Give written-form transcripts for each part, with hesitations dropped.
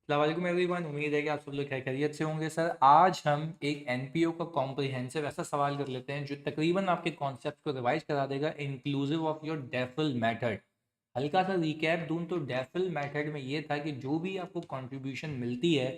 अस्सलामुअलैकुम एवरीवन, उम्मीद है कि आप सब लोग खैरियत से होंगे। सर आज हम एक एनपीओ का कॉम्प्रिहेंसिव ऐसा सवाल कर लेते हैं जो तकरीबन आपके कॉन्सेप्ट को रिवाइज करा देगा इंक्लूसिव ऑफ योर डेफिल मेथड। हल्का सा रिकैप दूं तो डेफिल मेथड में ये था कि जो भी आपको कंट्रीब्यूशन मिलती है,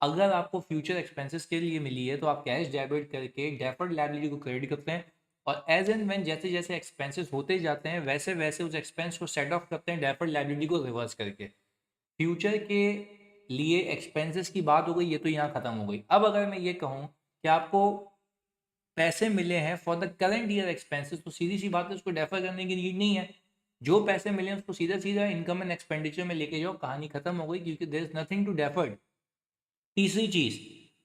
अगर आपको फ्यूचर एक्सपेंसेस के लिए मिली है तो आप कैश डेबिट करके डेफर्ड लायबिलिटी को क्रेडिट करते हैं, और एज एंड व्हेन जैसे जैसे एक्सपेंसेस होते जाते हैं वैसे वैसे उस एक्सपेंस को सेट ऑफ करते हैं डेफर्ड लायबिलिटी को रिवर्स करके। फ्यूचर के लिए एक्सपेंसेस की बात हो गई, ये तो यहाँ खत्म हो गई। अब अगर मैं ये कहूँ कि आपको पैसे मिले हैं for the current year expenses, तो सीधी सी बात है उसको डेफर करने की नीड नहीं है। जो पैसे मिले हैं उसको सीधा सीधा इनकम एंड एक्सपेंडिचर में लेके जाओ, कहानी खत्म हो गई, क्योंकि there is nothing to deferred. तीसरी चीज,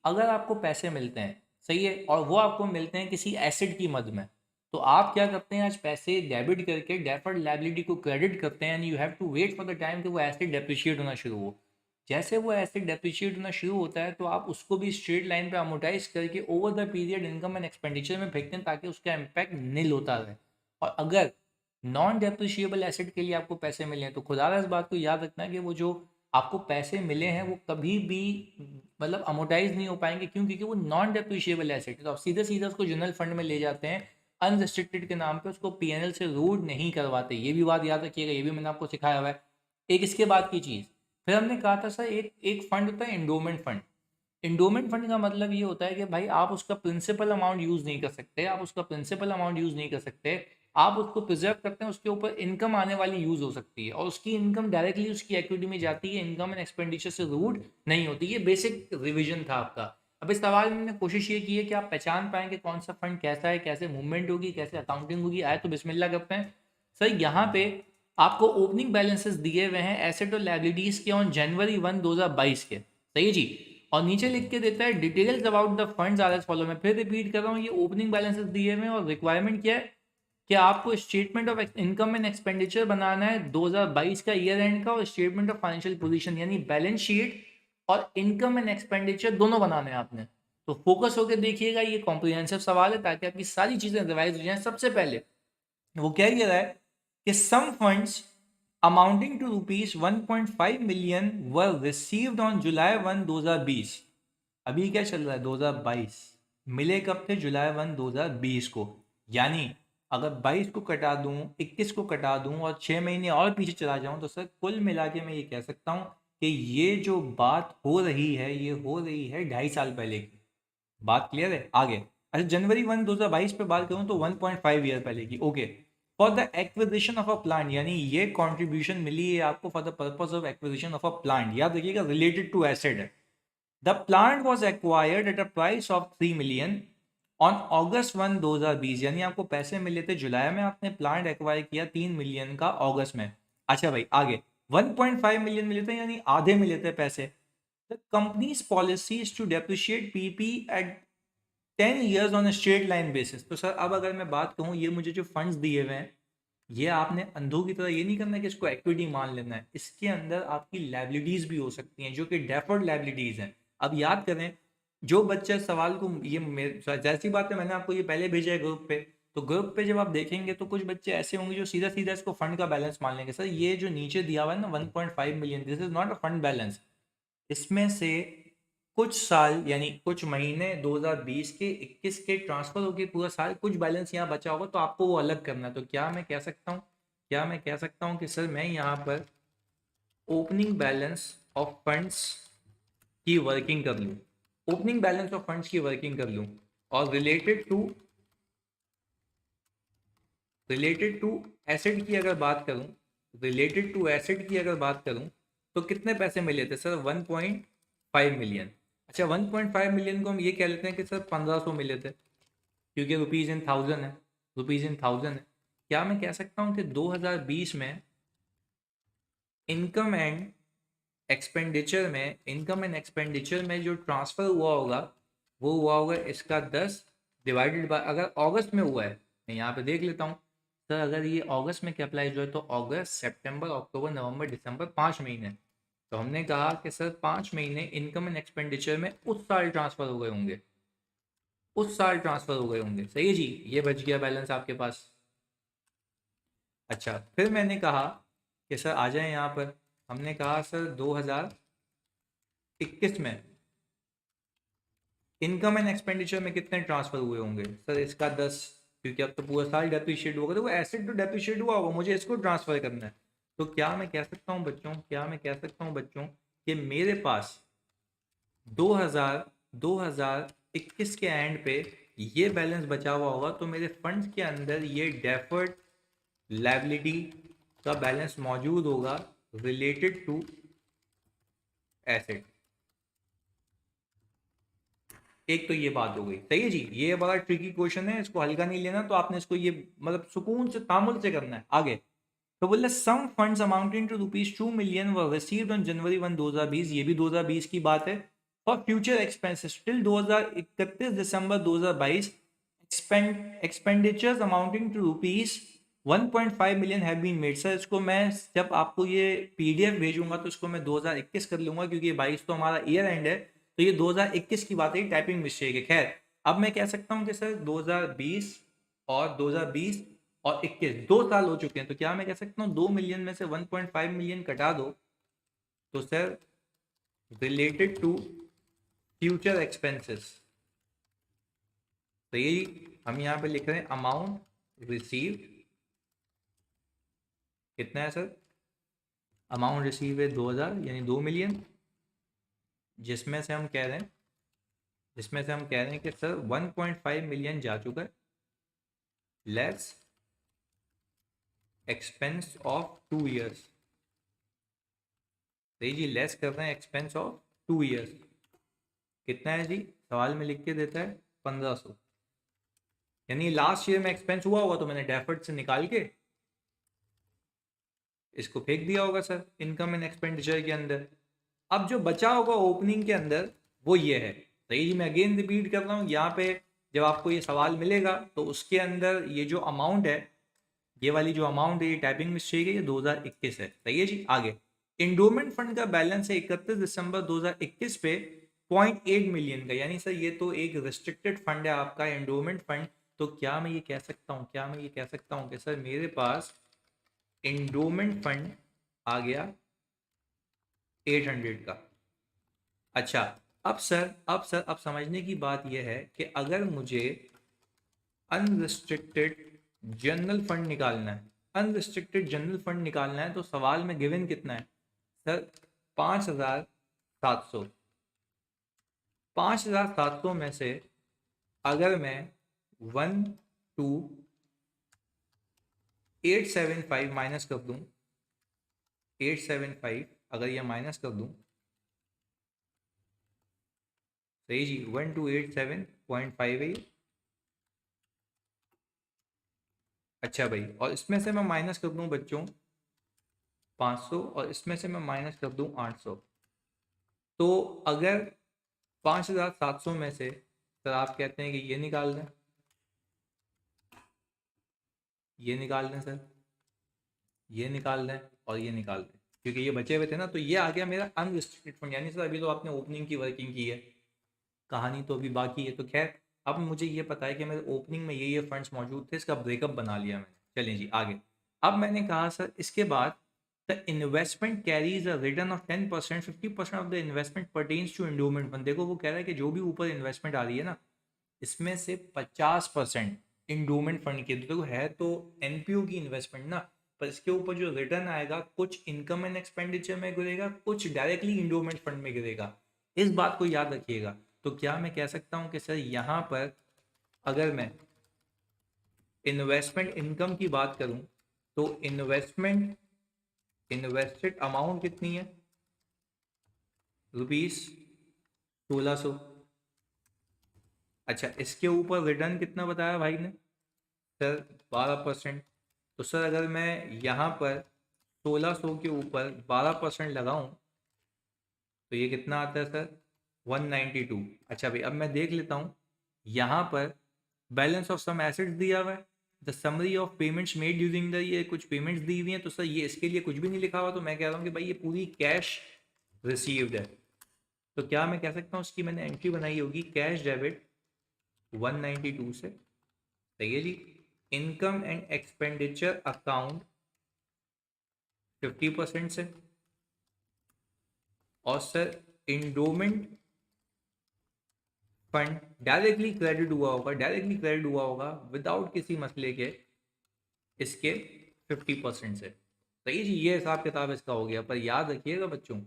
अगर आपको पैसे मिलते हैं, सही है, और वो आपको मिलते हैं किसी एसेट की मद में, तो आप क्या करते हैं, आज पैसे डेबिट करके डेफर्ड लायबिलिटी को क्रेडिट करते हैं, and you have to wait for the time कि वो एसेट डेप्रिशिएट होना शुरू हो। जैसे वो एसेट डेप्रिशिएट होना शुरू होता है तो आप उसको भी स्ट्रेट लाइन पे अमोटाइज करके over the period income and expenditure में फेंकते हैं, ताकि उसका इम्पैक्ट निल होता रहे। और अगर नॉन डेप्रिशिएबल एसेट के लिए आपको पैसे मिले हैं तो खुदा इस बात को याद रखना कि वो जो आपको पैसे मिले हैं वो कभी भी मतलब अमोटाइज नहीं हो पाएंगे। क्यों? क्योंकि वो नॉन डेप्रिशिएबल एसेट है, तो आप सीधे सीधे उसको जनरल फंड में ले जाते हैं अनरिस्ट्रिक्टेड के नाम पे, उसको पीएनएल से रूट नहीं करवाते। ये भी बात याद रखिएगा, ये भी मैंने आपको सिखाया हुआ है। एक इसके बाद की चीज़, फिर हमने कहा था सर एक एक फंड होता है इंडोमेंट फंड। इंडोमेंट फंड का मतलब ये होता है कि भाई आप उसका प्रिंसिपल अमाउंट यूज़ नहीं कर सकते, आप उसका प्रिंसिपल अमाउंट यूज़ नहीं कर सकते, आप उसको प्रिजर्व करते हैं, उसके ऊपर इनकम आने वाली यूज़ हो सकती है, और उसकी इनकम डायरेक्टली उसकी इक्विटी में जाती है, इनकम एंड एक्सपेंडिचर से रूट नहीं होती। ये बेसिक रिवीजन था आपका। अब इस सवाल में मैंने कोशिश ये की है कि आप पहचान पाएँ कि कौन सा फंड कैसा है, कैसे मूवमेंट होगी, कैसे अकाउंटिंग होगी। आए तो बिस्मिल्लाह करते हैं। सर यहाँ पे आपको ओपनिंग बैलेंसेस दिए हुए हैं एसेट और लायबिलिटीज के ऑन जनवरी 1 2022 के, सही है जी। और नीचे लिख के देता है details about the funds are as follow. मैं फिर रिपीट कर रहा हूँ, ये ओपनिंग बैलेंसेस दिए हुए हैं और रिक्वायरमेंट क्या है कि आपको statement of income and expenditure बनाना है 2022 का ईयर एंड का, और स्टेटमेंट ऑफ फाइनेंशियल पोजीशन यानी बैलेंस शीट और इनकम एंड एक्सपेंडिचर दोनों बनाने हैं आपने। तो फोकस होकर देखिएगा, ये कॉम्प्रिहेंसिव सवाल है ताकि आपकी सारी चीजें रिवाइज हो जाएं। सबसे पहले वो क्या कह रहा है कि some funds amounting to rupees 1.5 million were received on July 1 2020। अभी क्या चल रहा है 2022, मिले कब थे जुलाई 1 2020 को। यानी अगर 22 को कटा दूं, 21 को कटा दूं और 6 महीने और पीछे चला जाऊं, तो सर कुल मिला के मैं ये कह सकता हूं कि ये जो बात हो रही है ये हो रही है 2.5 साल पहले की। बात क्लियर है? आगे अच्छा, जनवरी 1 2022 पे बात करूं तो 1.5 ईयर पहले की। Okay, for the acquisition of a plant, यानी ये कंट्रीब्यूशन मिली है आपको for the purpose of acquisition of a plant. याद रखिएगा रिलेटेड टू एसेट है। The plant was acquired at a price of 3 million on August 1 2020। यानी आपको पैसे मिले थे जुलाई में, आपने प्लांट एक्वायर किया 3 मिलियन का अगस्त में। अच्छा भाई आगे, 1.5 मिलियन मिले थे यानी आधे मिले थे पैसे। The company's policy is to depreciate PP at 10 years on straight line basis. तो सर अब अगर मैं बात कहूँ, ये मुझे जो फंड्स दिए हुए हैं, ये आपने अंधों की तरह ये नहीं करना कि इसको इक्विटी मान लेना है। इसके अंदर आपकी लाइबिलिटीज भी हो सकती हैं जो कि डेफर्ड लाइबिलिटीज हैं। अब याद करें, जो बच्चा सवाल को ये जैसी बात है, मैंने आपको ये पहले भेजा है ग्रुप पे, तो ग्रुप पे जब आप देखेंगे तो कुछ बच्चे ऐसे होंगे जो सीधा सीधा इसको फंड का बैलेंस मान लेंगे। सर ये जो नीचे दिया हुआ है ना 1.5 million, this is not a fund balance. इसमें से कुछ साल यानी कुछ महीने 2020 के 21 के ट्रांसफर होकर पूरा साल कुछ बैलेंस यहाँ बचा होगा, तो आपको वो अलग करना है। तो क्या मैं कह सकता हूँ, क्या मैं कह सकता हूँ कि सर मैं यहाँ पर ओपनिंग बैलेंस ऑफ फंड्स की वर्किंग कर लूँ, ओपनिंग बैलेंस ऑफ फंड्स की वर्किंग कर लूँ, और रिलेटेड टू एसेट की अगर बात करूँ, रिलेटेड टू एसेट की अगर बात करूँ, तो कितने पैसे मिले थे सर? 1.5 मिलियन। अच्छा, 1.5 मिलियन को हम ये कह लेते हैं कि सर 1500 मिले थे, क्योंकि रुपीज़ इन थाउजेंड है, रुपीज़ इन थाउजेंड है। क्या मैं कह सकता हूँ कि 2020 में income and income and expenditure में जो ट्रांसफ़र हुआ होगा वो हुआ होगा इसका 10 डिवाइडेड बाय, अगर अगस्त में हुआ है, मैं यहाँ पे देख लेता हूँ। सर अगर ये अगस्त में कैपिटलाइज हुआ है तो अगस्त सितंबर अक्टूबर नवंबर दिसंबर 5 महीने। तो हमने कहा कि सर 5 महीने इनकम एंड एक्सपेंडिचर में उस साल ट्रांसफ़र हो गए होंगे, उस साल ट्रांसफ़र हो गए होंगे। सही है जी, ये बच गया बैलेंस आपके पास। अच्छा, फिर मैंने कहा कि सर आ जाए यहाँ पर। हमने कहा सर 2000 2021 में इनकम एंड एक्सपेंडिचर में कितने ट्रांसफर हुए होंगे सर? इसका 10, क्योंकि अब तो पूरा साल डेप्रिशिएट होगा, तो वो एसेट तो डेप्रिशिएट हुआ होगा, मुझे इसको ट्रांसफर करना है। तो क्या मैं कह सकता हूँ बच्चों, क्या मैं कह सकता हूँ बच्चों कि मेरे पास 2021 के एंड पे ये बैलेंस बचा हुआ होगा, तो मेरे फंड्स के अंदर ये डेफर्ड लायबिलिटी का बैलेंस मौजूद होगा रिलेटेड टू एसेट। एक तो ये बात हो गई, सही है जी। ये बड़ा ट्रिकी क्वेश्चन है, इसको हल्का नहीं लेना, तो आपने इसको ये मतलब सुकून से तामुल से करना है। आगे तो बोले some funds amounting to ₹2 million were received on January 1, 2020, ये भी 2020 की बात है। For future expenses till 31 December 2022 expenditures amounting to ₹1.5 million have been made. Sir इसको मैं जब आपको ये पीडीएफ भेजूंगा तो इसको मैं 2021 कर लूंगा, क्योंकि 22 तो हमारा ईयर एंड है, तो ये 2021 की बात है, टाइपिंग मिस्टेक है। खैर अब मैं कह सकता हूँ कि सर 2020 और 2020 और 21 2 साल हो चुके हैं, तो क्या मैं कह सकता हूँ 2 मिलियन में से 1.5 मिलियन कटा दो, तो sir related to future expenses, तो ये हम यहाँ पे लिख रहे हैं अमाउंट रिसीव, कितना है सर? अमाउंट रिसीव है 2000 यानी 2 मिलियन, जिसमें से हम कह रहे हैं कि सर 1.5 मिलियन जा चुका है, लेस एक्सपेंस ऑफ 2 ईयर्स। सही जी, लेस कर रहे हैं एक्सपेंस ऑफ 2 ईयर्स। कितना है जी? सवाल में लिख के देता है 1500, यानी लास्ट ईयर में एक्सपेंस हुआ होगा तो मैंने डेफर्ड से निकाल के इसको फेंक दिया होगा सर इनकम एंड एक्सपेंडिचर के अंदर। अब जो बचा होगा ओपनिंग के अंदर वो ये है। सही जी, मैं अगेन रिपीट कर रहा हूँ, यहाँ पे जब आपको ये सवाल मिलेगा तो उसके अंदर ये जो अमाउंट है, ये वाली जो अमाउंट है, ये टाइपिंग मिस्टेक है, ये 2021 है। सही है जी। आगे इंडोमेंट फंड का बैलेंस है 31 दिसंबर 2021 पे 0.8 मिलियन का, यानी सर ये तो एक रिस्ट्रिक्टेड फंड है आपका एंडोमेंट फंड। तो क्या मैं ये कह सकता हूँ कि सर मेरे पास इंडोमेंट फंड आ गया 800 का। अच्छा अब समझने की बात यह है कि अगर मुझे अनरिस्ट्रिक्टेड जनरल फंड निकालना है, तो सवाल में गिवन कितना है सर? 5700। 5700 में से अगर मैं 12875 माइनस कर दूं, 875 अगर ये माइनस कर दूं, सही जी, 1287.5 है ये। अच्छा भाई, और इसमें से मैं माइनस कर दूं बच्चों 500, और इसमें से मैं माइनस कर दूं 800, तो अगर 5700 में से सर आप कहते हैं कि ये निकाल दें, सर ये निकाल दें और ये निकाल दें, क्योंकि ये बचे हुए थे ना, तो ये आ गया मेरा अनरिस्ट्रिक्टेड फंड। यानी सर अभी तो आपने ओपनिंग की वर्किंग की है, कहानी तो अभी बाकी है। तो खैर अब मुझे ये पता है कि मेरे ओपनिंग में ये फंड्स मौजूद थे, इसका ब्रेकअप बना लिया मैंने। चलिए जी आगे। अब मैंने कहा सर इसके बाद the investment carries a return of 10%, 50% of the investment pertains to endowment fund. देखो वो कह रहा है कि जो भी ऊपर इन्वेस्टमेंट आ रही है ना, इसमें से 50% इंडोमेंट फंड की, तो देखो है तो एनपीओ की इन्वेस्टमेंट ना, पर इसके ऊपर जो रिटर्न आएगा कुछ इनकम एंड एक्सपेंडिचर में गिरेगा, कुछ डायरेक्टली इंडोमेंट फंड में गिरेगा। इस बात को याद रखिएगा। तो क्या मैं कह सकता हूं कि सर यहां पर अगर मैं इन्वेस्टमेंट इनकम की बात करूं, तो इन्वेस्टेड अमाउंट कितनी है? ₹1600। अच्छा, इसके ऊपर रिटर्न कितना बताया भाई ने सर? 12%। तो सर अगर मैं यहाँ पर 1600 के ऊपर 12% लगाऊं तो ये कितना आता है सर? 192। अच्छा भाई, अब मैं देख लेता हूँ यहाँ पर बैलेंस ऑफ सम एसेट्स दिया हुआ है, the summary of payments made during the, ये कुछ पेमेंट्स दी हुई हैं, तो सर ये इसके लिए कुछ भी नहीं लिखा हुआ, तो मैं कह रहा हूँ कि भाई ये पूरी कैश रिसीव्ड है। तो क्या मैं कह सकता हूँ उसकी मैंने एंट्री बनाई होगी कैश डेबिट 192 से। सही है जी। इनकम एंड एक्सपेंडिचर अकाउंट 50% से, और sir endowment fund directly credit हुआ होगा, डायरेक्टली क्रेडिट हुआ होगा विदाउट किसी मसले के इसके 50% से। तो ये हिसाब किताब इसका हो गया। पर याद रखिएगा बच्चों,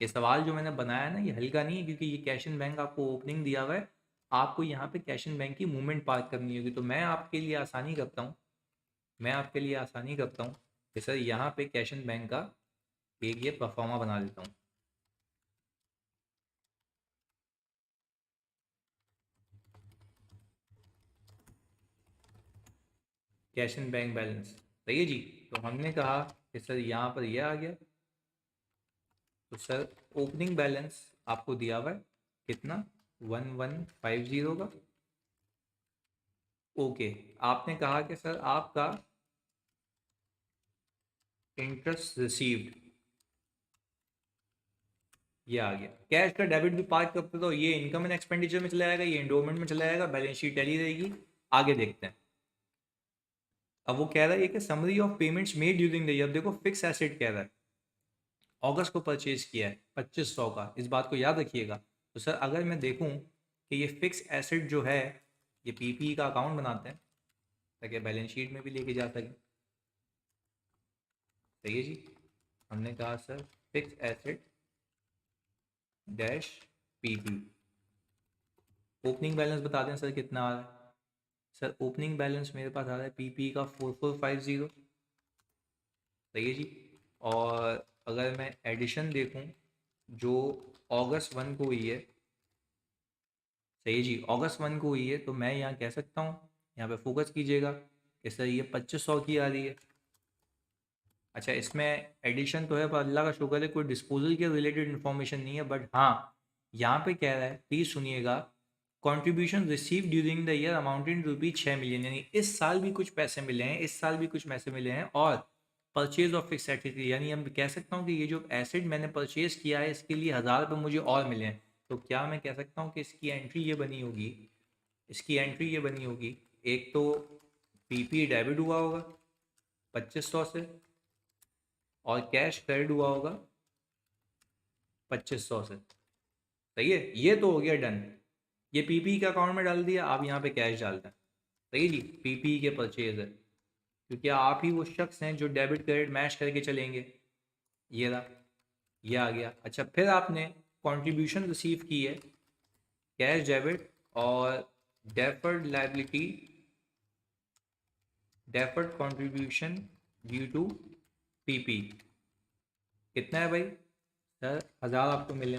ये सवाल जो मैंने बनाया ना ये हल्का नहीं है, क्योंकि ये कैश इन बैंक आपको ओपनिंग दिया हुआ है, आपको यहाँ पे कैश इन बैंक की मूवमेंट पार्क करनी होगी। तो मैं आपके लिए आसानी करता हूँ, मैं आपके लिए आसानी करता हूँ कि सर यहाँ पे कैश इन बैंक का एक ये परफॉर्मा बना देता हूँ। कैश इन बैंक बैलेंस, सही है जी। तो हमने कहा कि सर यहाँ पर ये आ गया। तो सर ओपनिंग बैलेंस आपको दिया हुआ है कितना, 1150 का। ओके, आपने कहा कि सर आपका इंटरेस्ट रिसीव्ड ये आ गया। कैश का डेबिट भी पार्क करते तो ये इनकम एंड एक्सपेंडिचर में चला जाएगा, ये एंडोमेंट में चला जाएगा, बैलेंस शीट टैली रहेगी। आगे देखते हैं। अब वो कह रहा है कि summary of payments made during the year. देखो फिक्स एसेट कह रहा है, अगस्त को परचेज किया है 2500 का, इस बात को याद रखिएगा। तो सर अगर मैं देखूं कि ये फिक्स एसेट जो है, ये पीपी का अकाउंट बनाते हैं ताकि बैलेंस शीट में भी लेके जा सकें। सही है जी। हमने कहा sir fix asset dash PP. Opening balance बता दें सर कितना आ रहा है। सर ओपनिंग बैलेंस मेरे पास आ रहा है पीपी का 4450। सही है जी। और अगर मैं एडिशन देखूं जो अगस्त 1 को हुई है, सही है जी, अगस्त 1 को हुई है, तो मैं यहाँ कह सकता हूँ, यहाँ पे फोकस कीजिएगा कि सर ये 2500 की आ रही है। अच्छा, इसमें एडिशन तो है पर अल्लाह का शुक्र है कोई डिस्पोजल के रिलेटेड इन्फॉर्मेशन नहीं है। बट हाँ, यहाँ पे कह रहा है, प्लीज़ सुनिएगा, contribution receive during the year amounted ₹6 million, यानी इस साल भी कुछ पैसे मिले हैं, इस साल भी कुछ पैसे मिले हैं। और परचेज ऑफ फिक्स एसेट, यानी हम कह सकता हूँ कि ये जो एसेट मैंने परचेज किया है इसके लिए 1000 रुपये मुझे और मिले हैं। तो क्या मैं कह सकता हूँ कि इसकी एंट्री ये बनी होगी, इसकी एंट्री ये बनी होगी, एक तो पीपी डेबिट हुआ होगा 2500 से, और कैश क्रेडिट हुआ होगा 2500 से। सही है, ये तो हो गया डन। ये पीपी के अकाउंट में डाल दिया, आप यहाँ पे कैश डालते हैं। सही जी, पीपी के परचेज है, क्योंकि आप ही वो शख्स हैं जो डेबिट क्रेडिट मैच करके चलेंगे। ये रहा, ये आ गया। अच्छा, फिर आपने कंट्रीब्यूशन रिसीव की है, कैश डेबिट और deferred liability, deferred contribution due to PP. कितना है भाई? सर 1000 आपको मिले,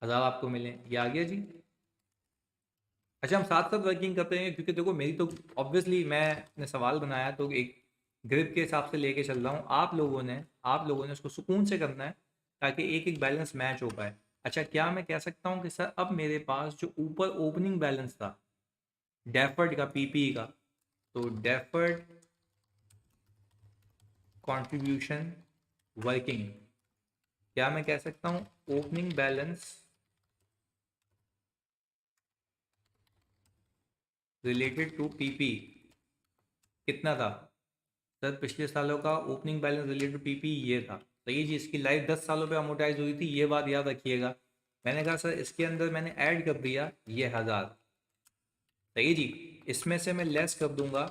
1000 आपको मिले, ये आ गया जी। अच्छा, हम साथ साथ वर्किंग करते हैं, क्योंकि देखो मेरी तो ऑब्वियसली मैंने सवाल बनाया तो एक ग्रिप के हिसाब से लेके चल रहा हूँ। आप लोगों ने उसको सुकून से करना है ताकि एक एक बैलेंस मैच हो पाए। अच्छा, क्या मैं कह सकता हूँ कि सर अब मेरे पास जो ऊपर ओपनिंग बैलेंस था डेफर्ड का पीपी का, तो डेफर्ड कंट्रीब्यूशन वर्किंग, क्या मैं कह सकता हूँ opening balance related to PP कितना था? सर पिछले सालों का ओपनिंग बैलेंस रिलेटेड पीपी ये था। तो ये जी, इसकी लाइफ 10 सालों पे अमोटाइज हुई थी, ये बात याद रखिएगा। मैंने कहा सर इसके अंदर मैंने ऐड कर दिया ये 1000। सही जी, इसमें से मैं लेस कर दूंगा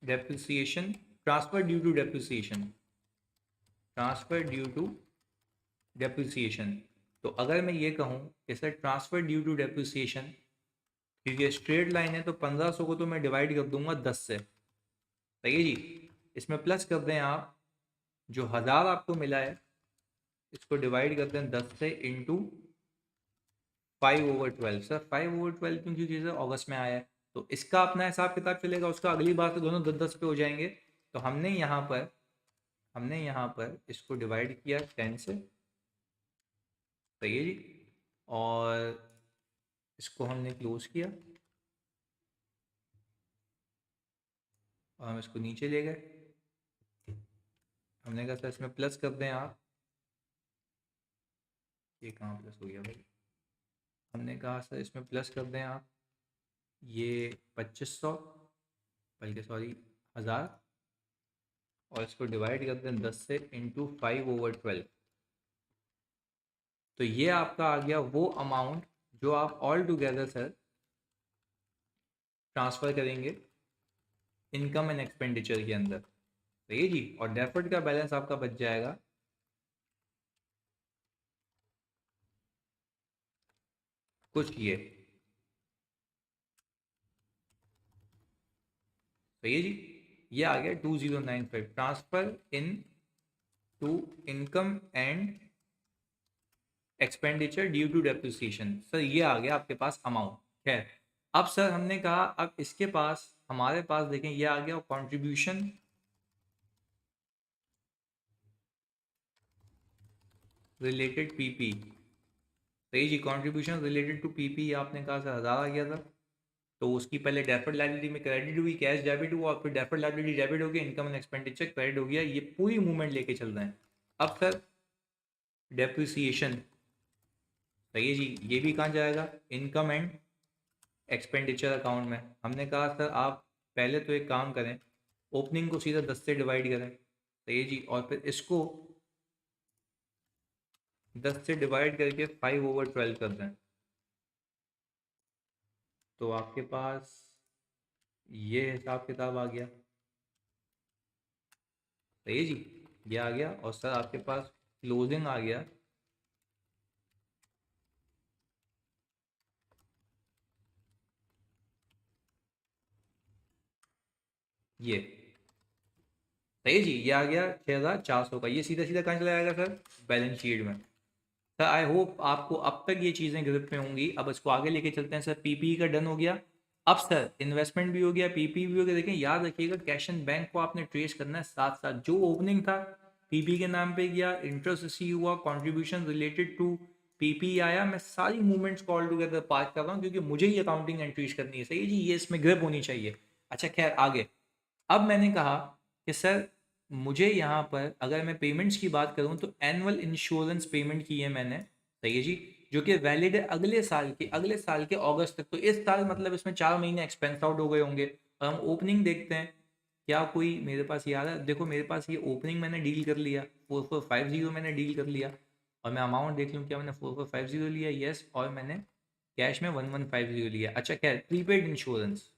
depreciation, transfer due to depreciation, transfer due to depreciation. तो अगर मैं ये कहूँ कि sir transfer due to depreciation, क्योंकि स्ट्रेट लाइन है तो 1500 को तो मैं डिवाइड कर दूंगा 10 से। सही है जी, इसमें प्लस कर दें आप, जो 1000 आपको मिला है इसको डिवाइड करते हैं 10 से, इंटू 5/12। सर 5/12 क्यों, क्योंकि सर अगस्त में आया है तो इसका अपना हिसाब किताब चलेगा, उसका अगली बार से दोनों 10-10 पे हो जाएंगे। तो हमने यहाँ पर इसको डिवाइड किया 10 से। सही है जी, और इसको हमने क्लोज किया और हम इसको नीचे ले गए। हमने कहा सर इसमें प्लस कर दें आप, ये कहाँ प्लस हो गया भाई? हमने कहा सर इसमें प्लस कर दें आप ये 2500, बल्कि सॉरी 1000, और इसको डिवाइड कर दें 10 से, इंटू 5/12। तो ये आपका आ गया वो अमाउंट जो आप ऑल टुगेदर सर ट्रांसफ़र करेंगे इनकम एंड एक्सपेंडिचर के अंदर, सही है जी। और डेफर्ड का बैलेंस आपका बच जाएगा कुछ ये, सही है जी। ये आ गया 2095 transfer into income and expenditure due to depreciation. Sir ये आ गया आपके पास अमाउंट। खैर, अब सर हमने कहा अब इसके पास हमारे पास देखें ये आ गया कंट्रीब्यूशन रिलेटेड पीपी, सही जी। कंट्रीब्यूशन रिलेटेड टू पीपी आपने कहा सर 1000 आ गया था, तो उसकी पहले डेफर्ड लायबिलिटी में क्रेडिट हुई, कैश डेबिट हुआ, फिर डेफर्ड लायबिलिटी डेबिट हो गया, इनकम एंड एक्सपेंडिचर क्रेडिट हो गया। ये पूरी मूवमेंट लेके चल रहे हैं। अब सर डेप्रिसिएशन, सही है जी, ये भी कहाँ जाएगा इनकम एंड एक्सपेंडिचर अकाउंट में। हमने कहा सर आप पहले तो एक काम करें, ओपनिंग को सीधा 10 से डिवाइड करें, सही है जी, और फिर इसको 10 से डिवाइड करके 5/12 कर दें, तो आपके पास ये हिसाब किताब आ गया, सही है जी। ये आ गया और सर आपके पास क्लोजिंग आ गया ये, सही है जी। ये आ गया 6400 का, ये सीधा सीधा कहाँ चला जाएगा सर बैलेंस शीट में। सर आई होप आपको अब तक ये चीज़ें ग्रिप में होंगी। अब इसको आगे लेके चलते हैं सर। पीपी का डन हो गया। अब सर इन्वेस्टमेंट भी हो गया, पीपी भी हो गया। देखें याद रखिएगा कैश एंड बैंक को आपने ट्रेस करना है साथ साथ। जो ओपनिंग था पीपी के नाम पे गया, इंटरेस्ट रिसीव हुआ, कंट्रीब्यूशन रिलेटेड टू पीपी आया। मैं सारी मूवमेंट्स को ऑल टुगेदर पास कर रहा हूँ क्योंकि मुझे ही अकाउंटिंग एंट्रीज करनी है, सही है जी। ये इसमें ग्रिप होनी चाहिए। अच्छा खैर आगे, अब मैंने कहा कि सर मुझे यहाँ पर अगर मैं पेमेंट्स की बात करूँ तो एनुअल इंश्योरेंस पेमेंट की है मैंने, सही है जी, जो कि वैलिड है अगले साल के अगस्त तक। तो इस साल मतलब इसमें 4 महीने एक्सपेंस आउट हो गए होंगे। और हम ओपनिंग देखते हैं, क्या कोई मेरे पास याद है, देखो मेरे पास ये ओपनिंग मैंने डील कर लिया 4450 मैंने डील कर लिया। और मैं अमाउंट देख लूँ, क्या मैंने 4450 लिया, यस, और मैंने कैश में 1150 लिया। अच्छा खैर, प्रीपेड इंश्योरेंस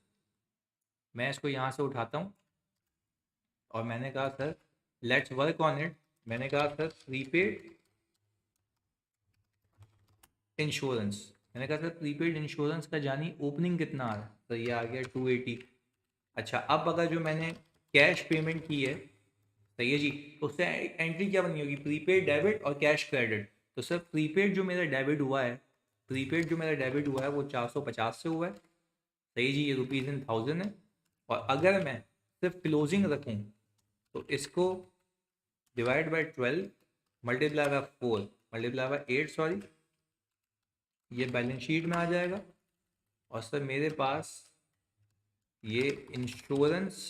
मैं इसको यहाँ से उठाता हूँ और मैंने कहा sir let's work on it. मैंने कहा सर प्रीपेड इंश्योरेंस, मैंने कहा सर प्रीपेड इंश्योरेंस का जानी ओपनिंग कितना आ रहा है, तो ये आ गया 280। अच्छा अब अगर जो मैंने कैश पेमेंट की है, सही है जी, तो उससे एंट्री क्या बनी होगी, प्रीपेड डेबिट और कैश क्रेडिट। तो सर प्रीपेड जो मेरा डेबिट हुआ है, प्रीपेड जो मेरा डेबिट हुआ है वो 450 से हुआ है, सही जी, ये रुपीज़ इन थाउजेंड है। और अगर मैं सिर्फ क्लोजिंग रखूँ तो इसको divide by 12 multiply by 4 multiply by 8 sorry, ये बैलेंस शीट में आ जाएगा। और सर मेरे पास ये इंश्योरेंस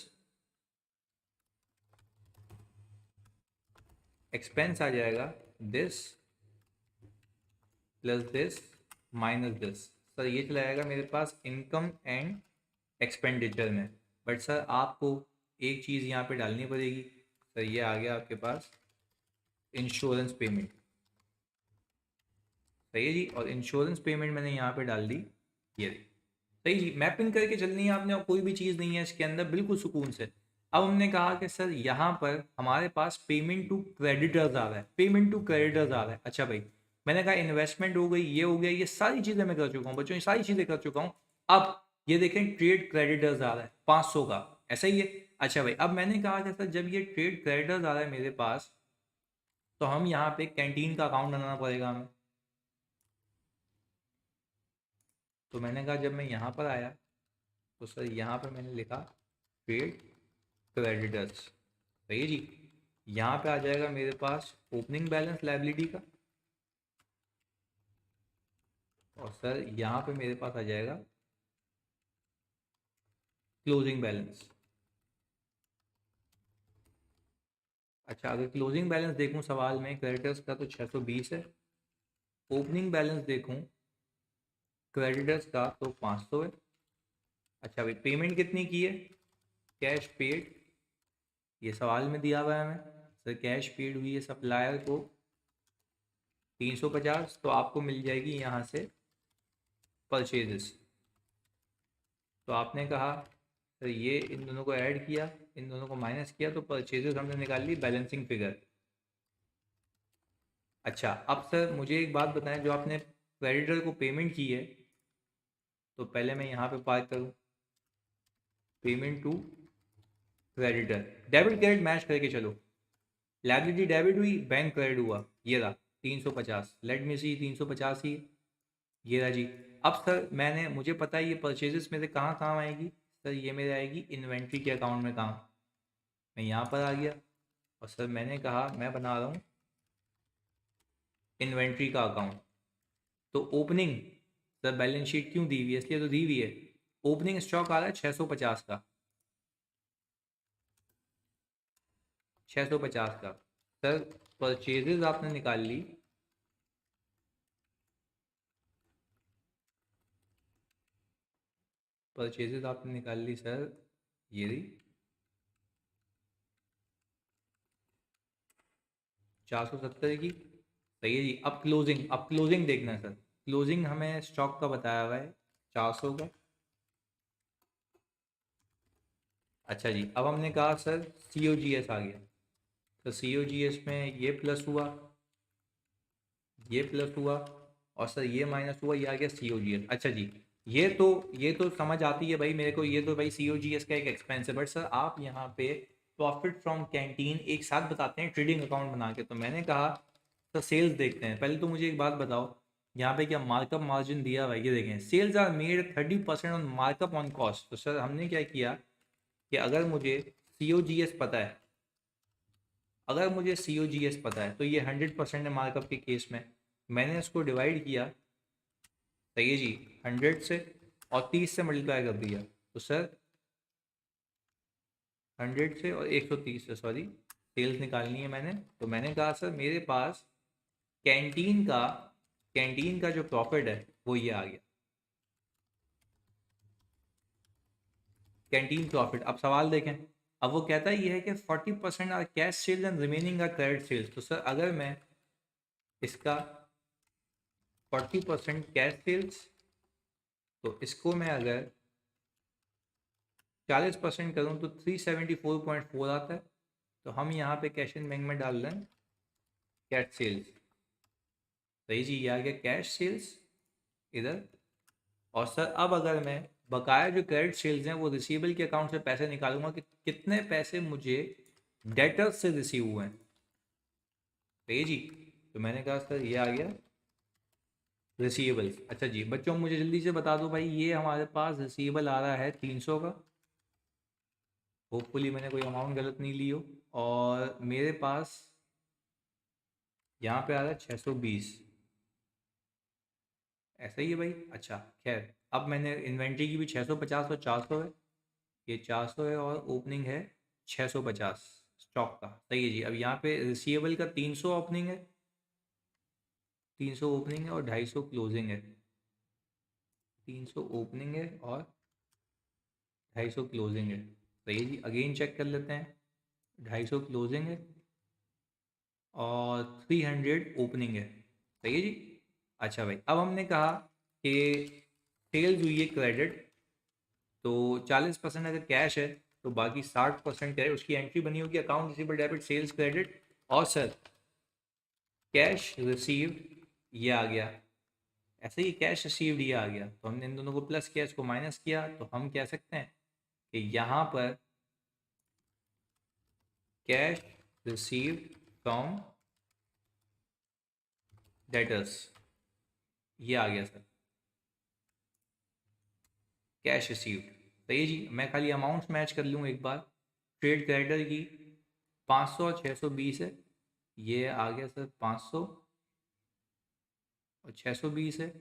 एक्सपेंस आ जाएगा, this plus this minus this. Sir ये चला जाएगा मेरे पास इनकम एंड एक्सपेंडिचर में। बट सर आपको एक चीज़ यहाँ पे डालनी पड़ेगी। सर ये आ गया आपके पास इंश्योरेंस पेमेंट, सही है जी, और इंश्योरेंस पेमेंट मैंने यहाँ पे डाल दी, ये रही, सही जी। मैपिंग करके चलनी है आपने और कोई भी चीज़ नहीं है इसके अंदर, बिल्कुल सुकून से। अब हमने कहा कि सर यहाँ पर हमारे पास पेमेंट टू क्रेडिटर्स आ रहा है, पेमेंट टू क्रेडिटर्स आ रहा है। अच्छा भाई, मैंने कहा इन्वेस्टमेंट हो गई, ये हो गया, ये सारी चीज़ें मैं कर चुका हूँ बच्चों, ये सारी चीज़ें कर चुका हूँ। अब ये देखें ट्रेड क्रेडिटर्स आ रहा है 500 का, ऐसा ही है। अच्छा भाई, अब मैंने कहा कि सर जब ये ट्रेड क्रेडिटर्स आ रहा है मेरे पास, तो हम यहाँ पे कैंटीन का अकाउंट बनाना पड़ेगा हमें। तो मैंने कहा जब मैं यहाँ पर आया तो सर यहाँ पर मैंने लिखा ट्रेड क्रेडिटर्स, सही है जी। यहाँ पे आ जाएगा मेरे पास ओपनिंग बैलेंस लायबिलिटी का, और सर यहाँ पे मेरे पास आ जाएगा क्लोजिंग बैलेंस। अच्छा अगर क्लोजिंग बैलेंस देखूँ सवाल में क्रेडिटर्स का तो 620 है, ओपनिंग बैलेंस देखूँ क्रेडिटर्स का तो 500 है। अच्छा भाई, पेमेंट कितनी की है, कैश पेड, ये सवाल में दिया हुआ है हमें। सर कैश पेड हुई है सप्लायर को 350, तो आपको मिल जाएगी यहाँ से परचेजेस। तो आपने कहा तो ये इन दोनों को ऐड किया, इन दोनों को माइनस किया, तो परचेजेस हमने निकाल ली बैलेंसिंग फिगर। अच्छा, अब सर मुझे एक बात बताएं, जो आपने क्रेडिटर को पेमेंट की है, तो पहले मैं यहाँ पे बात करूँ, payment to creditor, debit credit match करके चलो। लायबिलिटी डेबिट हुई, बैंक क्रेडिट हुआ, ये रहा 350। लेट मी सी, 350 ही ये रहा जी। अब सर मैंने, मुझे पता है ये परचेजेस मेरे कहाँ काम आएगी सर, ये मेरे आएगी इन्वेंट्री के अकाउंट में काम। मैं यहाँ पर आ गया और सर मैंने कहा मैं बना रहा हूँ इन्वेंट्री का अकाउंट। तो ओपनिंग, सर बैलेंस शीट क्यों दी हुई है, इसलिए तो दी हुई है, ओपनिंग स्टॉक आ रहा है 650 का, 650 का। सर परचेजेज आपने निकाल ली, परचेजेज आपने निकाल ली सर, ये रही 470 की, सही है जी। अब क्लोजिंग, अब क्लोजिंग देखना है सर, क्लोजिंग हमें स्टॉक का बताया हुआ है 400 का। अच्छा जी, अब हमने कहा सर सी ओ जी एस आ गया, तो सी ओ जी एस में ये प्लस हुआ, ये प्लस हुआ, और सर ये माइनस हुआ, ये आ गया सी ओ जी एस। अच्छा जी, ये तो समझ आती है भाई मेरे को, ये तो भाई सी ओ जी एस का एक एक्सपेंस है। बट सर आप यहाँ पे प्रॉफिट फ्रॉम कैंटीन एक साथ बताते हैं ट्रेडिंग अकाउंट बना के, तो मैंने कहा सर सेल्स देखते हैं। पहले तो मुझे एक बात बताओ, यहाँ पे क्या मार्कअप मार्जिन दिया हुआ है, ये देखें, sales are made 30% on markup on cost. तो सर हमने क्या किया कि अगर मुझे सी ओ जी एस पता है, अगर मुझे सी ओ जी एस पता है, तो ये 100% है मार्कअप के केस में, मैंने इसको डिवाइड किया, सही है जी, 100 से, और 30 से मल्टीप्लाई कर दिया। तो सर 100 से और 130 से, सॉरी, सेल्स निकालनी है मैंने, तो मैंने कहा सर मेरे पास कैंटीन का, कैंटीन का जो प्रॉफिट है वो ये आ गया, कैंटीन प्रॉफिट। अब सवाल देखें, अब वो कहता है ये है कि 40% are cash sales and remaining are credit sales. तो सर अगर मैं इसका 40% कैश सेल्स, तो इसको मैं अगर 40% करूँ तो 374.4 आता है। तो हम यहाँ पे कैश एंड बैंक में डाल रहे हैं कैश सेल्स, सही जी, ये आ गया कैश सेल्स इधर। और सर अब अगर मैं बकाया जो क्रेडिट सेल्स हैं वो रिसीवेबल के अकाउंट से पैसे निकालूंगा कि कितने पैसे मुझे डेटर्स से रिसीव हुए हैं, सही जी। तो मैंने कहा सर ये आ गया रिसीवेबल्स। अच्छा जी बच्चों, मुझे जल्दी से बता दो भाई, ये हमारे पास रिसीवेबल आ रहा है 300 का, होपफुली मैंने कोई अमाउंट गलत नहीं ली हो, और मेरे पास यहाँ पे आ रहा है 620, ऐसा ही है भाई। अच्छा खैर, अब मैंने इन्वेंट्री की भी 650 और 400 है, ये 400 है, और ओपनिंग है 650 स्टॉक का, सही है जी। अब यहाँ पे रिसीवेबल का 300 ओपनिंग है, 300 ओपनिंग है और 250 क्लोजिंग है, 300 ओपनिंग है और 250 क्लोजिंग है, सही है जी। अगेन चेक कर लेते हैं, 250 क्लोजिंग है और 300 ओपनिंग है, सही है जी। अच्छा भाई, अब हमने कहा कि सेल्स हुई है क्रेडिट, तो 40% अगर कैश है, तो बाकी 60% क्या है, उसकी एंट्री बनी होगी account receivable debit sales credit, और सर कैश रिसीव्ड ये आ गया, ऐसे ही कैश रिसीव्ड ये आ गया। तो हमने इन दोनों को प्लस किया, इसको माइनस किया, तो हम कह सकते हैं कि यहाँ पर कैश रिसीव्ड फ्रॉम डेटर्स ये आ गया सर, कैश रिसीव्ड, सही है जी। मैं खाली अमाउंट्स मैच कर लूँ एक बार, ट्रेड क्रेडिटर की 500 और 620 है, ये आ गया सर 500 और 620 है।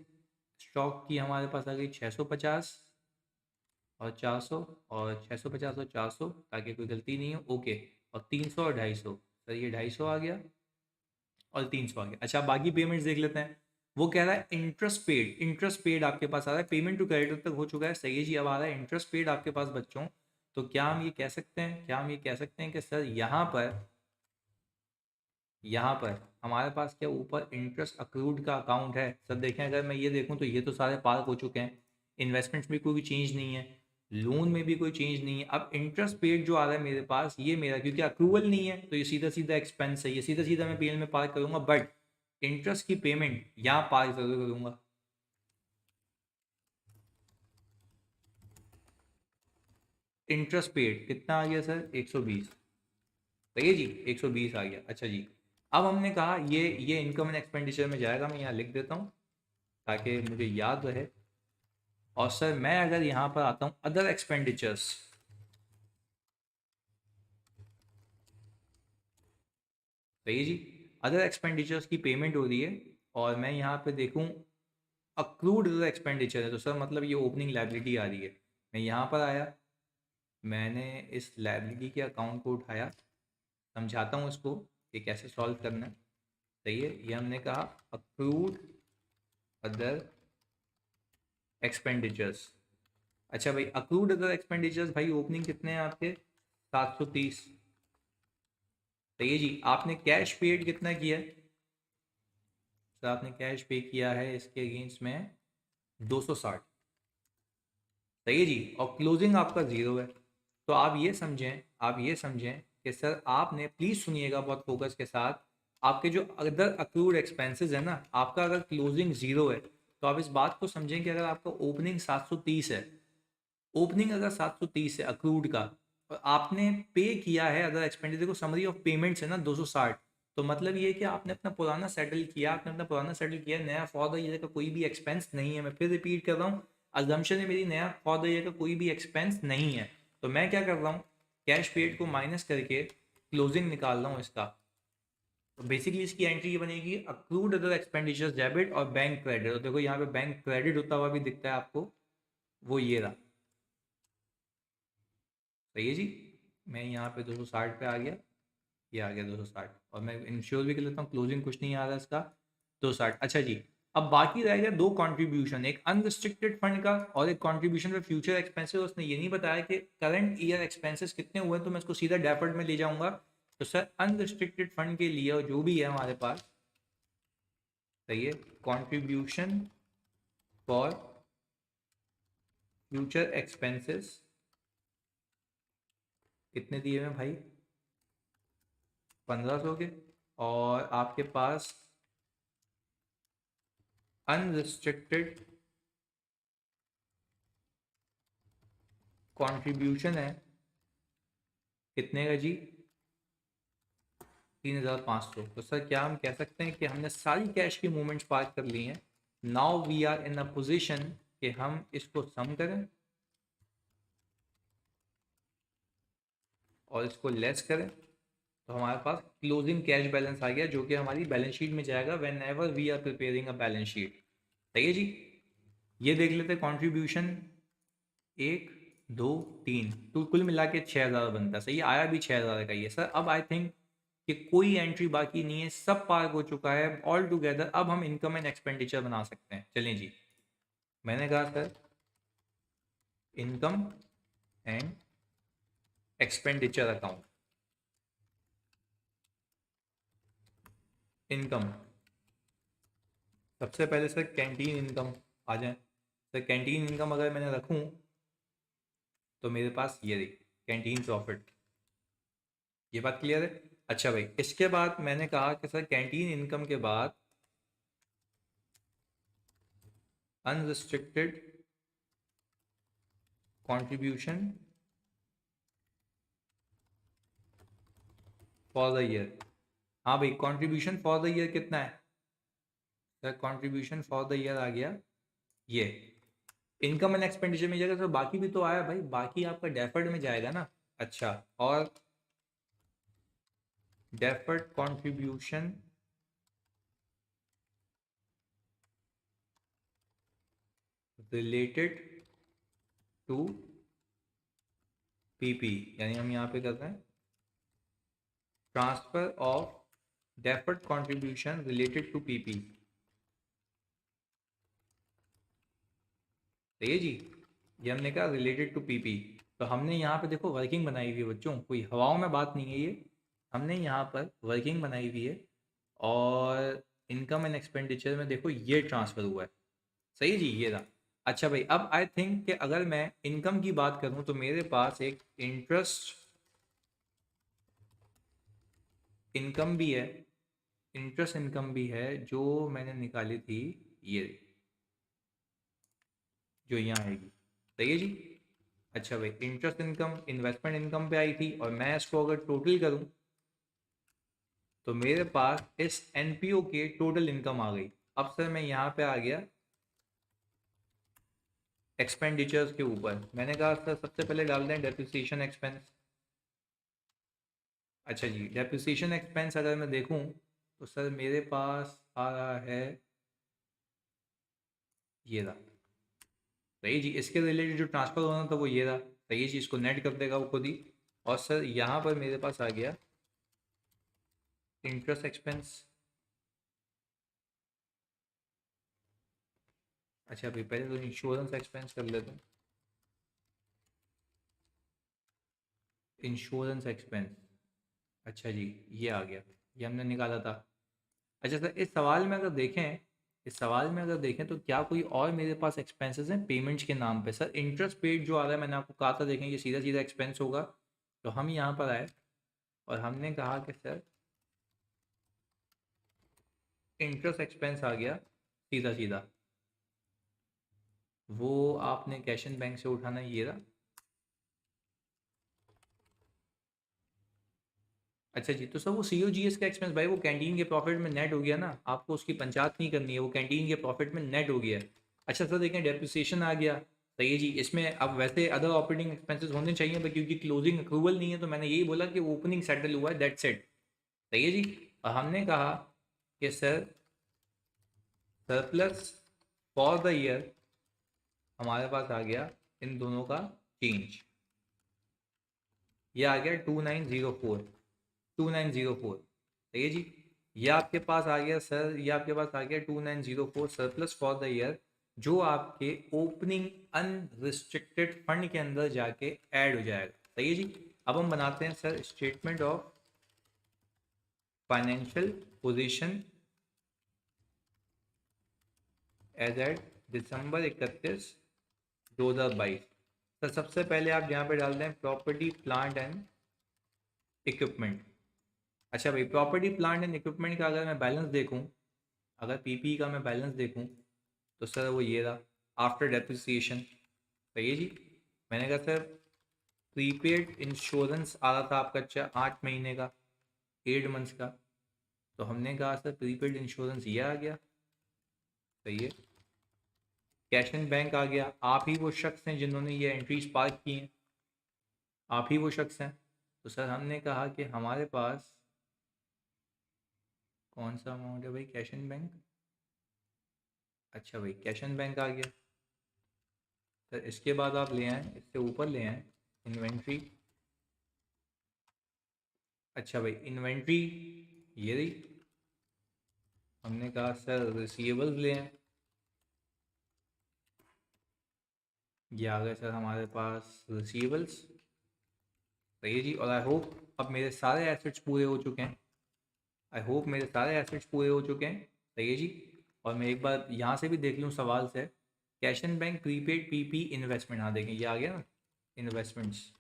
स्टॉक की हमारे पास आ गई 650 और 400, और 650 और 400, ताकि कोई गलती नहीं हो, ओके। और 300 और 250, सर ये 250 आ गया और 300 आ गया। अच्छा बाकी पेमेंट्स देख लेते हैं, वो कह रहा है इंटरेस्ट पेड, इंटरेस्ट पेड आपके पास आ रहा है, पेमेंट टू क्रेडिटर तक हो चुका है, सही है जी। अब आ रहा है इंटरेस्ट पेड आपके पास बच्चों, तो क्या हम ये कह सकते हैं, क्या हम ये कह सकते हैं कि सर यहाँ पर यहाँ पर हमारे पास क्या ऊपर इंटरेस्ट अक्रूड का अकाउंट है सर। देखें अगर मैं ये देखूँ तो ये तो सारे पार्क हो चुके हैं, इन्वेस्टमेंट्स में कोई चेंज नहीं है, लोन में भी कोई चेंज नहीं है। अब इंटरेस्ट पेड जो आ रहा है मेरे पास ये मेरा क्योंकि अक्रूवल नहीं है तो ये सीधा सीधा एक्सपेंस है, ये सीधा सीधा मैं पीएल में पार्क करूँगा, बट इंटरेस्ट की पेमेंट यहाँ पार्क जरूर करूँगा। इंटरेस्ट पेड कितना आ गया सर 120, सही है जी 120 आ गया। अच्छा जी, अब हमने कहा ये इनकम एंड एक्सपेंडिचर में जाएगा, मैं यहाँ लिख देता हूँ ताकि मुझे याद रहे। और सर मैं अगर यहाँ पर आता हूँ अदर एक्सपेंडिचर्स, सही है जी, अदर एक्सपेंडिचर्स की पेमेंट हो रही है और मैं यहाँ पे देखूँ अक्रूड अदर एक्सपेंडिचर है तो सर मतलब ये ओपनिंग लाइबिलिटी आ रही है। मैं यहाँ पर आया, मैंने इस लाइबिलिटी के अकाउंट को उठाया, समझाता हूँ इसको कि कैसे सॉल्व करना है। सही है, ये हमने कहा अक्रूड अदर एक्सपेंडिचर्स। अच्छा भाई अक्रूड अदर एक्सपेंडिचर्स भाई ओपनिंग कितने हैं आपके 730, सही है जी। आपने कैश पेड कितना किया है सर, आपने कैश पे किया है इसके अगेंस्ट में 260, सही है जी, और क्लोजिंग आपका ज़ीरो है। तो आप ये समझें, आप ये समझें कि सर आपने प्लीज़ सुनिएगा बहुत फोकस के साथ, आपके जो अदर अक्रूड एक्सपेंसेस है ना, आपका अगर क्लोजिंग ज़ीरो है तो आप इस बात को समझें कि अगर आपका ओपनिंग 730 है, ओपनिंग अगर 730 है अक्रूड का और आपने पे किया है अदर एक्सपेंडिचर को, समरी ऑफ पेमेंट्स है ना 260, तो मतलब ये है कि आपने अपना पुराना सेटल किया, आपने अपना पुराना सेटल किया, नया फॉर द ईयर का कोई भी एक्सपेंस नहीं है। मैं फिर रिपीट कर रहा हूँ, अजम्पशन है मेरी नया फॉर द ईयर का कोई भी एक्सपेंस नहीं है। तो मैं क्या कर रहा हूँ, कैश पेड को माइनस करके क्लोजिंग निकाल रहा हूँ इसका। तो बेसिकली इसकी एंट्री ये बनेगी अक्रूड अदर एक्सपेंडिचर्स डेबिट और बैंक क्रेडिट। और देखो यहाँ पे बैंक क्रेडिट होता हुआ भी दिखता है आपको, वो ये रहा, सही है जी। मैं यहाँ पे 260 पे आ गया, ये आ गया 260, और मैं इंश्योर भी कर लेता हूँ क्लोजिंग कुछ नहीं आ रहा इसका 260। अच्छा जी, अब बाकी रह गया दो कंट्रीब्यूशन, एक अनरिस्ट्रिक्टेड फंड का और एक कंट्रीब्यूशन फॉर फ्यूचर एक्सपेंसेस। उसने ये नहीं बताया कि करंट ईयर एक्सपेंसेस कितने हुए, तो मैं इसको सीधा डेफर्ड में ले जाऊंगा। तो सर अनरिस्ट्रिक्टेड फंड के लिए जो भी है हमारे पास, सही है, कंट्रीब्यूशन फॉर फ्यूचर एक्सपेंसेस कितने दिए हुए भाई 1500 के, और आपके पास अनरिस्ट्रिक्टेड कंट्रीब्यूशन है कितने का जी 3500। तो सर क्या हम कह सकते हैं कि हमने सारी कैश की मूवमेंट्स पास कर ली हैं, now we are in a position कि हम इसको सम करें और इसको लेस करें, तो हमारे पास क्लोजिंग कैश बैलेंस आ गया जो कि हमारी बैलेंस शीट में जाएगा whenever we are preparing a balance sheet. सही है जी, ये देख लेते हैं कॉन्ट्रीब्यूशन 1 2 3, तो कुल मिला के 6000 बनता है, सही आया भी 6000 का ही है सर। अब आई थिंक कि कोई एंट्री बाकी नहीं है, सब पार हो चुका है ऑल टुगेदर। अब हम इनकम एंड एक्सपेंडिचर बना सकते हैं, चलें जी। मैंने कहा sir income and expenditure account, income सबसे पहले सर कैंटीन इनकम आ जाए। सर कैंटीन इनकम अगर मैंने रखूं तो मेरे पास ये रही कैंटीन प्रॉफिट, ये बात क्लियर है। अच्छा भाई इसके बाद मैंने कहा कि सर कैंटीन इनकम के बाद unrestricted contribution for the year. हाँ भाई कंट्रीब्यूशन फॉर द ईयर कितना है sir, contribution for the year आ गया ये, इनकम एंड एक्सपेंडिचर में जाएगा सर, बाकी भी तो आया भाई, बाकी आपका डेफर्ड में जाएगा ना। अच्छा, और deferred contribution related to PP, यानी हम यहाँ पे कर रहे हैं transfer of deferred contribution related to PP. सही है जी, ये हमने कहा रिलेटेड टू पीपी। तो हमने यहाँ पे देखो वर्किंग बनाई हुई है बच्चों, कोई हवाओं में बात नहीं है ये, हमने यहाँ पर वर्किंग बनाई हुई है और इनकम एंड एक्सपेंडिचर में देखो ये ट्रांसफ़र हुआ है। सही है जी, ये रहा। अच्छा भाई, अब आई थिंक कि अगर मैं इनकम की बात करूं तो मेरे पास एक इंटरेस्ट इनकम भी है, इंटरेस्ट इनकम भी है जो मैंने निकाली थी, ये जो यहाँ आएगी। सही है जी। अच्छा भाई, इंटरेस्ट इनकम इन्वेस्टमेंट इनकम पे आई थी, और मैं इसको अगर टोटल करूं तो मेरे पास इस एनपीओ के टोटल इनकम आ गई। अब सर मैं यहाँ पे आ गया एक्सपेंडिचर्स के ऊपर। मैंने कहा सर सबसे पहले डाल दें डेप्रिसिएशन एक्सपेंस। अच्छा जी, डेप्रिसिएशन एक्सपेंस अगर मैं देखूं तो सर मेरे पास आ रहा है ये रहा। सही जी, इसके रिलेटेड जो ट्रांसफ़र होना था वो ये रहा। सही जी, इसको नेट कर देगा वो खुद ही। और सर यहाँ पर मेरे पास आ गया इंटरेस्ट एक्सपेंस। अच्छा भाई, पहले तो इंश्योरेंस एक्सपेंस कर लेते हैं। इंश्योरेंस एक्सपेंस, अच्छा जी, ये आ गया, ये हमने निकाला था। अच्छा सर, इस सवाल में अगर देखें तो क्या कोई और मेरे पास एक्सपेंसेस हैं पेमेंट्स के नाम पे? सर इंटरेस्ट पेड जो आ रहा है, मैंने आपको कहा था देखें ये सीधा सीधा एक्सपेंस होगा। तो हम यहाँ पर आए और हमने कहा कि सर इंटरेस्ट एक्सपेंस आ गया सीधा सीधा, वो आपने कैश एंड बैंक से उठाना, ये रहा। अच्छा जी, तो सर वो सी ओ जी एस का एक्सपेंस भाई वो कैंटीन के प्रॉफिट में नेट हो गया ना, आपको उसकी पंचायत नहीं करनी है, वो कैंटीन के प्रॉफिट में नेट हो गया। अच्छा सर देखें, डेप्रिसिएशन आ गया। सही है जी, इसमें अब वैसे अदर ऑपरेटिंग एक्सपेंसेस होने चाहिए पर क्योंकि क्लोजिंग अप्रूवल नहीं है तो मैंने यही बोला कि ओपनिंग सेटल हुआ है, दैट्स इट। सही है जी। और हमने कहा कि sir surplus for the year हमारे पास आ गया इन दोनों का चेंज, ये आ गया 2904, 2904। सही है जी। ये आपके पास आ गया सर, ये आपके पास आ गया 2904 सरप्लस फॉर द ईयर, जो आपके ओपनिंग अनरिस्ट्रिक्टेड फंड के अंदर जाके ऐड हो जाएगा। सही है जी। अब हम बनाते हैं sir statement of financial position as at December 31, 2022। Sir सबसे पहले आप यहाँ पे डाल दें प्रॉपर्टी प्लांट एंड इक्विपमेंट। अच्छा भाई, प्रॉपर्टी प्लांट एंड इक्विपमेंट का अगर मैं बैलेंस देखूँ, अगर पीपी का मैं बैलेंस देखूँ तो सर वो ये रहा आफ्टर डेप्रिसिएशन। सही है जी। मैंने कहा सर प्रीपेड इंश्योरेंस आ रहा था आपका 8 महीने का, 8 मंथ्स का, तो हमने कहा सर प्रीपेड इंश्योरेंस ये आ गया। सही है। कैश एंड बैंक आ गया, आप ही वो शख्स हैं जिन्होंने ये एंट्रीज पार्क की हैं, आप ही वो शख्स हैं। तो सर हमने कहा कि हमारे पास कौन सा अमाउंट है भाई, कैश एंड बैंक। अच्छा भाई, कैश एंड बैंक आ गया। सर इसके बाद आप ले आएँ, इससे ऊपर ले आएँ इन्वेंट्री। अच्छा भाई, इन्वेंट्री ये रही। हमने कहा सर रिसीवेबल्स ले आएँ, ये आ गए सर हमारे पास रिसीवेबल्स। सही है जी। और आई होप अब मेरे सारे एसेट्स पूरे हो चुके हैं, आई होप मेरे सारे एसेट्स पूरे हो चुके हैं। सही है जी। और मैं एक बार यहाँ से भी देख लूँ सवाल से, cash and bank prepaid PP investment, हाँ देखें ये आ गया ना इन्वेस्टमेंट्स।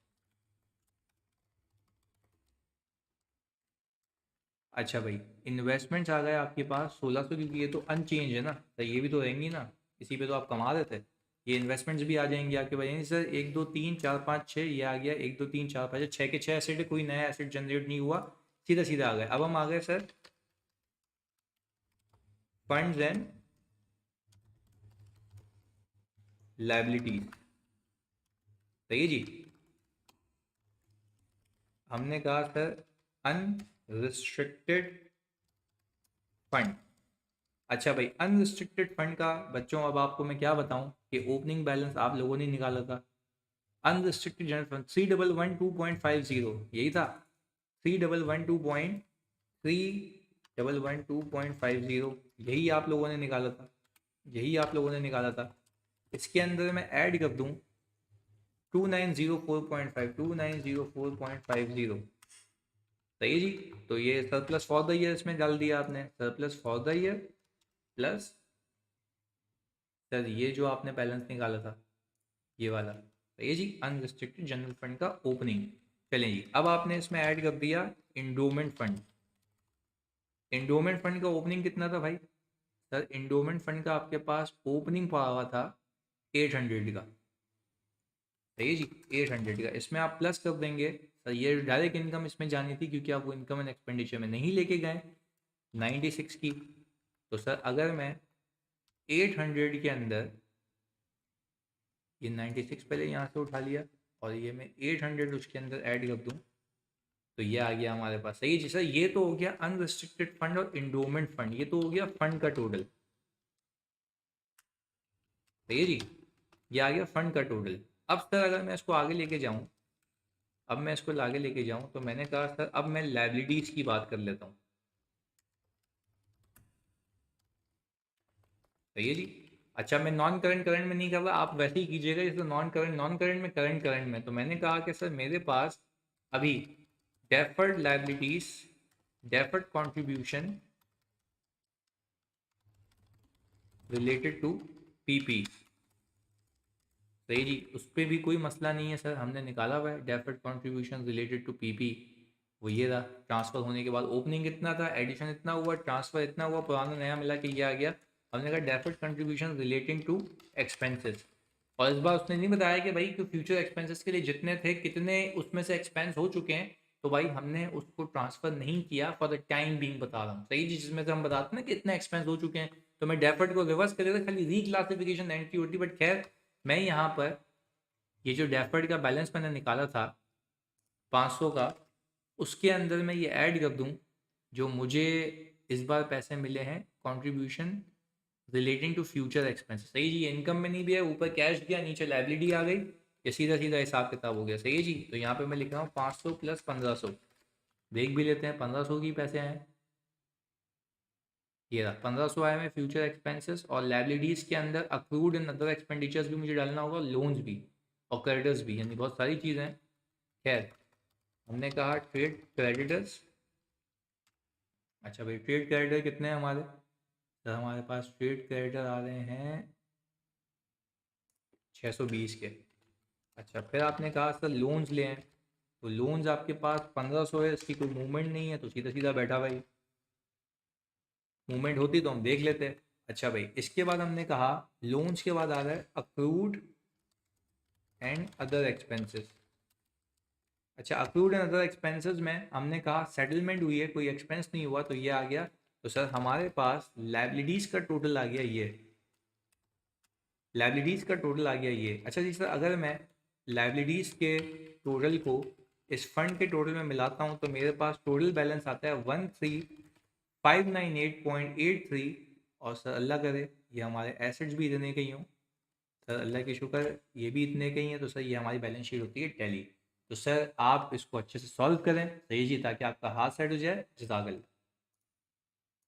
अच्छा भाई, इन्वेस्टमेंट्स आ गए आपके पास 1600, क्योंकि ये तो अनचेंज है ना, तो ये भी तो रहेंगी ना, इसी पे तो आप कमा रहे थे। ये इन्वेस्टमेंट्स भी आ जाएंगे आपके पास, यानी सर 1 2 3 4 5 6, ये आ गया 1 2 3 4 5 छः के छः एसेट है, कोई नया एसेट जनरेट नहीं हुआ, सीधा सीधा आ गए। अब हम आ गए सर फंड्स एंड लाइबिलिटीज। सही है जी। हमने कहा सर अनरिस्ट्रिक्टेड फंड। अच्छा भाई, अनरिस्ट्रिक्टेड फंड का बच्चों अब आपको मैं क्या बताऊं कि ओपनिंग बैलेंस आप लोगों ने निकाला था। अनरिस्ट्रिक्टेड जनरल फंड 3112.50 यही था, 3112.50, यही आप लोगों ने निकाला था, यही आप लोगों ने निकाला था। इसके अंदर मैं ऐड कर दूं 2904.5, 2904.50, सही है जी। तो ये सरप्लस फॉर द ईयर इसमें डाल दिया आपने, surplus for the year plus sir ये जो आपने बैलेंस निकाला था ये वाला, सही है जी, अनरिस्ट्रिक्टेड जनरल फंड का ओपनिंग। चलें जी, अब आपने इसमें ऐड कर दिया इंडोमेंट फंड। इंडोमेंट फंड का ओपनिंग कितना था भाई? सर इंडोमेंट फंड का आपके पास ओपनिंग पड़ा हुआ था 800 का, सही है जी, 800 का। इसमें आप प्लस कर देंगे सर, ये डायरेक्ट इनकम इसमें जानी थी क्योंकि आप वो इनकम एंड एक्सपेंडिचर में नहीं लेके गए 96 की। तो सर अगर मैं 800 के अंदर ये 96 पहले यहाँ से उठा लिया और ये मैं 800 उसके अंदर ऐड कर दूँ तो ये आ गया हमारे पास, सही है जी सर। ये तो हो गया अनरिस्ट्रिक्टेड फंड और इंडोमेंट फंड, ये तो हो गया फंड का टोटल, सही है जी, ये आ गया फंड का टोटल। अब सर अगर मैं इसको आगे लेके जाऊँ, अब मैं इसको आगे लेके जाऊँ तो मैंने कहा सर अब मैं लाइबिलिटीज़ की बात कर लेता हूँ, सही है जी। अच्छा मैं नॉन करंट करंट में नहीं कर रहा, आप वैसे ही कीजिएगा जैसे नॉन करंट में, करंट करंट में। तो मैंने कहा कि सर मेरे पास अभी deferred liabilities, deferred contribution related to PP, सही जी, उस पर भी कोई मसला नहीं है सर, हमने निकाला हुआ है deferred contribution related to PP. वो ये रहा, ट्रांसफ़र होने के बाद ओपनिंग इतना था, एडिशन इतना हुआ, ट्रांसफ़र इतना हुआ, पुराना नया मिला के ये आ गया। हमने कहा deferred contribution relating to expenses, और इस बार उसने नहीं बताया कि भाई कि फ्यूचर एक्सपेंसेस के लिए जितने थे कितने उसमें से एक्सपेंस हो चुके हैं, तो भाई हमने उसको ट्रांसफ़र नहीं किया फॉर द टाइम बीइंग, बता रहा हूँ, सही जी, जिसमें से हम बताते हैं ना कि इतने एक्सपेंस हो चुके हैं, तो मैं डेफर्ड को रिवर्स कर देता, खाली रीक्लासिफिकेशन एंड की होती। बट खैर मैं यहाँ पर ये जो डेफर्ड का बैलेंस मैंने निकाला था 500 का, उसके अंदर मैं ये ऐड कर दूं जो मुझे इस बार पैसे मिले हैं contribution relating to future expenses, सही जी, ये इनकम में नहीं भी है, ऊपर कैश दिया नीचे लाइबिलिटी आ गई, ये सीधा सीधा हिसाब किताब हो गया, सही है जी। तो यहाँ पे मैं लिख रहा हूँ 500 प्लस 1500, देख भी लेते हैं 1500 की पैसे आए, ये रहा 1500 आए में फ्यूचर एक्सपेंसेस, और लाइबिलिटीज़ के अंदर अक्रूड एंड अदर एक्सपेंडिचर्स भी मुझे डालना होगा, लोन्स भी और क्रेडिटर्स भी, यानी बहुत सारी चीज़ें हैं। खैर हमने कहा ट्रेड क्रेडिटर्स, अच्छा भाई ट्रेड क्रेडिटर कितने हैं हमारे? तो हमारे पास ट्रेड क्रेडिटर आ रहे हैं 620 के। अच्छा फिर आपने कहा सर लोन्स ले हैं, तो लोन्स आपके पास 1500 है, इसकी कोई मूवमेंट नहीं है, तो सीधा सीधा बैठा भाई, मूवमेंट होती तो हम देख लेते। अच्छा भाई इसके बाद हमने कहा लोन्स के बाद आ रहा है अक्रूड एंड अदर एक्सपेंसेस। अच्छा अक्रूड एंड अदर एक्सपेंसेस में हमने कहा सेटलमेंट हुई है, कोई एक्सपेंस नहीं हुआ, तो ये आ गया। तो सर हमारे पास लाइबिलिटीज़ का टोटल आ गया ये, लाइबिलिटीज़ का टोटल आ गया ये। अच्छा जी सर अगर मैं लाइबिलिटीज़ के टोटल को इस फंड के टोटल में मिलाता हूँ तो मेरे पास टोटल बैलेंस आता है 13,598.83, और सर अल्लाह करे ये हमारे एसेट्स भी इतने के ही हों, सर अल्लाह की शुक्र ये भी इतने के ही हैं, तो सर ये हमारी बैलेंस शीट होती है टैली। तो सर आप इसको अच्छे से सॉल्व करें, सही जी, ताकि आपका हाथ सेट हो जाए। जज़ाकल्लाह।